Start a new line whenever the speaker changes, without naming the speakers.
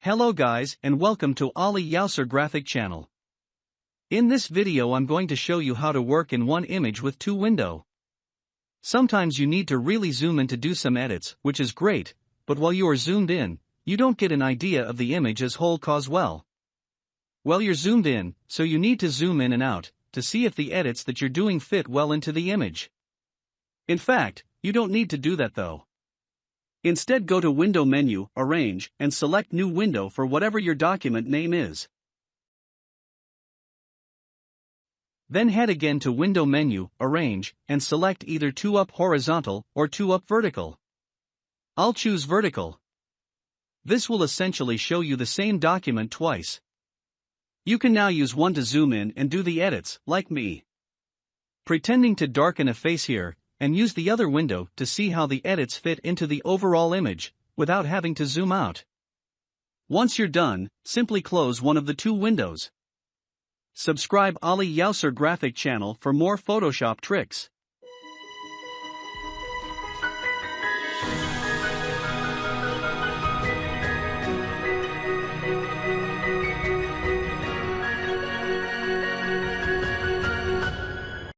Hello guys and welcome to Ali Yauser Graphic channel. In this video I'm going to show you how to work in one image with two windows. Sometimes you need to really zoom in to do some edits, which is great, but while you are zoomed in, you don't get an idea of the image as whole cause well. Well, you're zoomed in, so you need to zoom in and out, to see if the edits that you're doing fit well into the image. In fact, you don't need to do that though. Instead, go to Window menu, Arrange, and select New Window for whatever your document name is. Then head again to Window menu, Arrange, and select either 2 up horizontal or 2 up vertical. I'll choose vertical. This will essentially show you the same document twice. You can now use one to zoom in and do the edits, like me. Pretending to darken a face here, and use the other window to see how the edits fit into the overall image, without having to zoom out. Once you're done, simply close one of the two windows. Subscribe Ali Yauser Graphic channel for more Photoshop tricks.